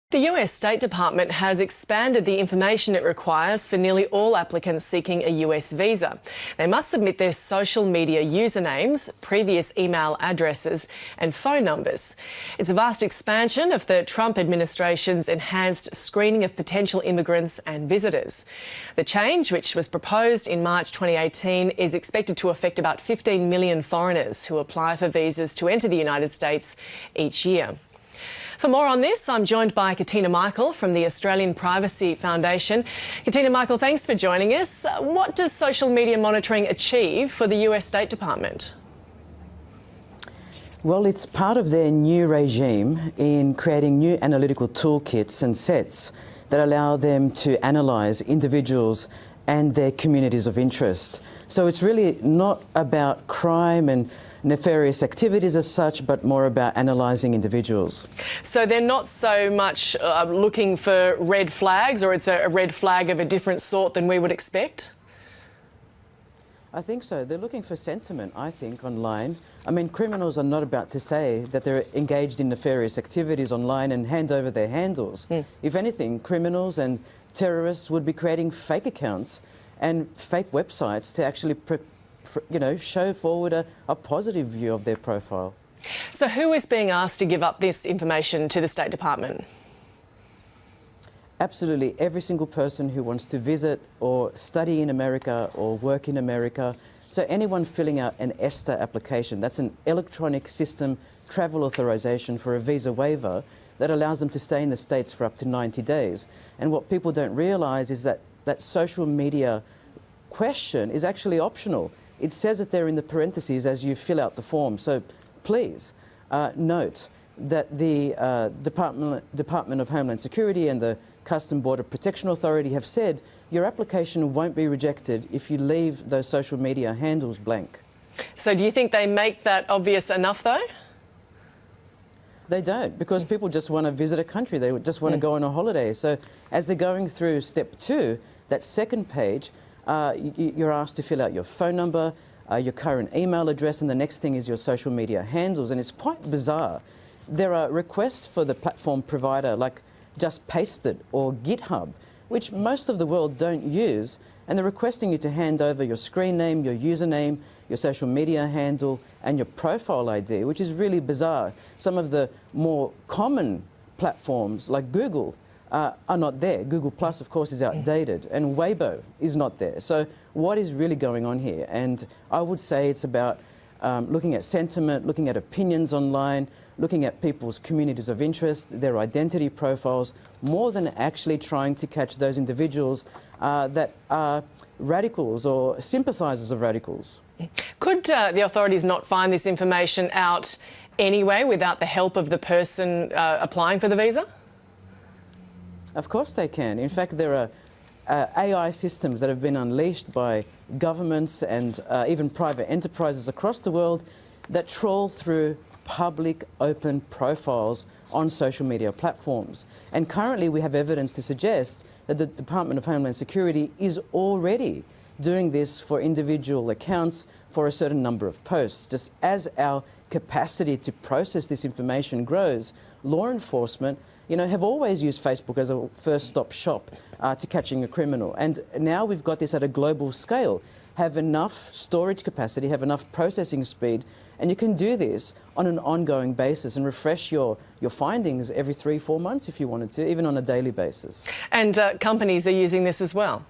The US State Department has expanded the information it requires for nearly all applicants seeking a US visa. They must submit their social media usernames, previous email addresses and phone numbers. It's a vast expansion of the Trump administration's enhanced screening of potential immigrants and visitors. The change, which was proposed in March 2018, is expected to affect about 15 million foreigners who apply for visas to enter the United States each year. For more on this, I'm joined by Katina Michael from the Australian Privacy Foundation. Katina Michael, thanks for joining us. What does social media monitoring achieve for the US State Department? Well, it's part of their new regime in creating new analytical toolkits and sets that allow them to analyse individuals and their communities of interest. So it's really not about crime and nefarious activities as such, but more about analysing individuals. So they're not so much looking for red flags, or it's a red flag of a different sort than we would expect? I think so. They're looking for sentiment, I think, online. I mean, criminals are not about to say that they're engaged in nefarious activities online and hand over their handles. If anything, criminals and terrorists would be creating fake accounts and fake websites to actually show forward a positive view of their profile. So who is being asked to give up this information to the State Department? Absolutely every single person who wants to visit or study in America or work in America. So anyone filling out an ESTA application, that's an electronic system travel authorization for a visa waiver that allows them to stay in the States for up to 90 days. And what people don't realise is that that social media question is actually optional. It says it there in the parentheses as you fill out the form. So please note that the Department of Homeland Security and the Customs Border Protection Authority have said your application won't be rejected if you leave those social media handles blank. So do you think they make that obvious enough, though? They don't, because people just want to visit a country. They just want to go on a holiday. So as they're going through step 2, that second page, you're asked to fill out your phone number, your current email address, and the next thing is your social media handles. And it's quite bizarre. There are requests for the platform provider like Just Paste It or GitHub, which most of the world don't use, and they're requesting you to hand over your screen name, your username, your social media handle, and your profile ID, which is really bizarre. Some of the more common platforms like Google are not there. Google Plus, of course, is outdated, and Weibo is not there. So what is really going on here? And I would say it's about looking at sentiment, looking at opinions online, looking at people's communities of interest, their identity profiles, more than actually trying to catch those individuals that are radicals or sympathisers of radicals. Could the authorities not find this information out anyway without the help of the person applying for the visa? Of course they can. In fact, there are AI systems that have been unleashed by governments and even private enterprises across the world that trawl through public open profiles on social media platforms. And currently we have evidence to suggest that the Department of Homeland Security is already doing this for individual accounts for a certain number of posts. Just as our capacity to process this information grows, law enforcement have always used Facebook as a first-stop shop to catching a criminal. And now we've got this at a global scale. Have enough storage capacity, have enough processing speed, and you can do this on an ongoing basis and refresh your findings every 3-4 months if you wanted to, even on a daily basis. And companies are using this as well?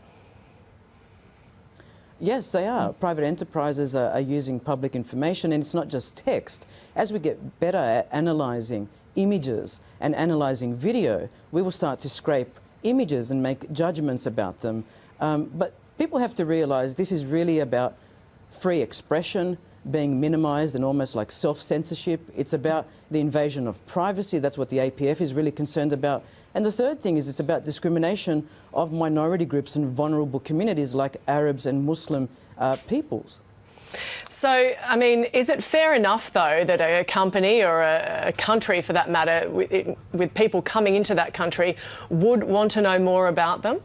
Yes, they are. Private enterprises are using public information, and it's not just text. As we get better at analysing images and analysing video, we will start to scrape images and make judgments about them. But people have to realise this is really about free expression being minimised and almost like self-censorship. It's about the invasion of privacy. That's what the APF is really concerned about. And the third thing is it's about discrimination of minority groups and vulnerable communities like Arabs and Muslim peoples. So, I mean, is it fair enough, though, that a company or a country, for that matter, with people coming into that country, would want to know more about them?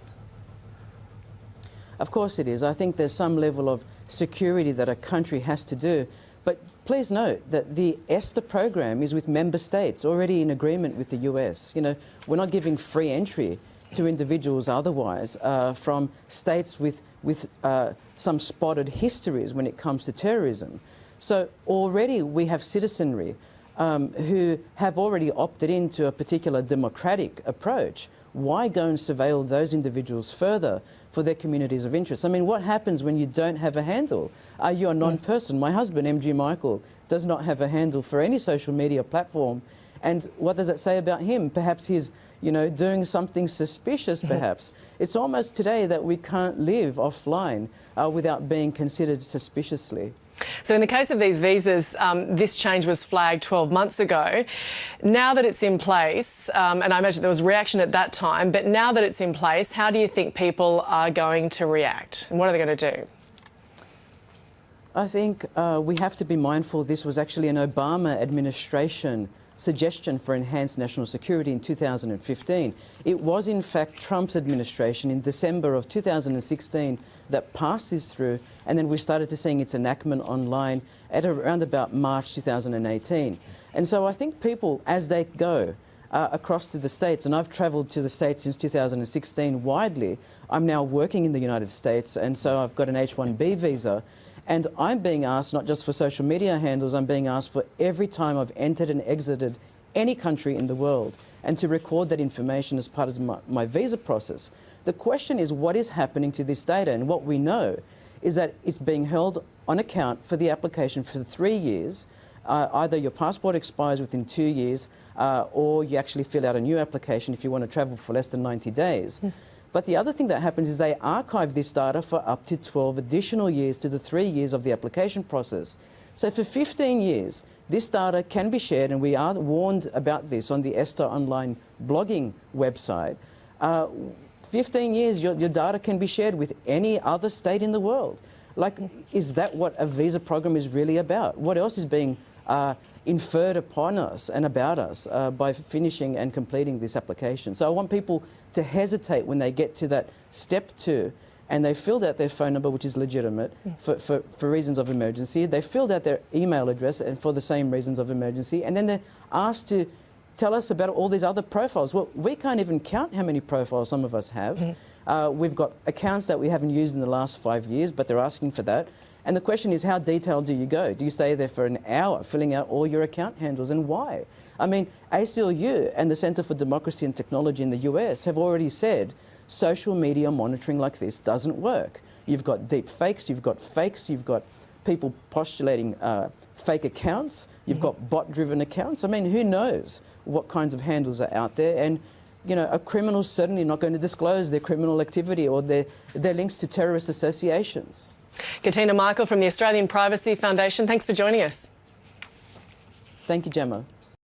Of course it is. I think there's some level of security that a country has to do. But please note that the ESTA program is with member states already in agreement with the US. You know, we're not giving free entry to individuals otherwise from states with some spotted histories when it comes to terrorism. So already we have citizenry who have already opted into a particular democratic approach. Why go and surveil those individuals further for their communities of interest? I mean, what happens when you don't have a handle? Are you a non-person? My husband, MG Michael, does not have a handle for any social media platform. And what does that say about him? Perhaps he's, you know, doing something suspicious, perhaps. It's almost today that we can't live offline without being considered suspiciously. So in the case of these visas, this change was flagged 12 months ago. Now that it's in place, and I imagine there was reaction at that time, but now that it's in place, how do you think people are going to react? And what are they going to do? I think we have to be mindful this was actually an Obama administration suggestion for enhanced national security in 2015. It was in fact Trump's administration in December of 2016 that passed this through, and then we started to seeing its enactment online at around about March 2018. And so I think people, as they go across to the States, and I've travelled to the States since 2016 widely, I'm now working in the United States, and so I've got an H-1B visa. And I'm being asked, not just for social media handles, I'm being asked for every time I've entered and exited any country in the world, and to record that information as part of my visa process. The question is, what is happening to this data? And what we know is that it's being held on account for the application for 3 years. Either your passport expires within 2 years, or you actually fill out a new application if you want to travel for less than 90 days. But the other thing that happens is they archive this data for up to 12 additional years to the 3 years of the application process. So for 15 years, this data can be shared, and we are warned about this on the ESTA online blogging website. 15 years, your data can be shared with any other state in the world. Like, is that what a visa program is really about? What else is being inferred upon us and about us by finishing and completing this application? So I want people to hesitate when they get to that step 2 and they filled out their phone number, which is legitimate for reasons of emergency. They filled out their email address and for the same reasons of emergency, and then they're asked to tell us about all these other profiles. Well, we can't even count how many profiles some of us have. We've got accounts that we haven't used in the last 5 years, but they're asking for that. And the question is, how detailed do you go? Do you stay there for an hour filling out all your account handles, and why? I mean, ACLU and the Center for Democracy and Technology in the US have already said social media monitoring like this doesn't work. You've got deep fakes, you've got fakes, you've got people postulating fake accounts, you've got bot-driven accounts. I mean, who knows what kinds of handles are out there? And you know, a criminal's certainly not going to disclose their criminal activity or their links to terrorist associations. Katina Michael from the Australian Privacy Foundation, thanks for joining us. Thank you, Gemma.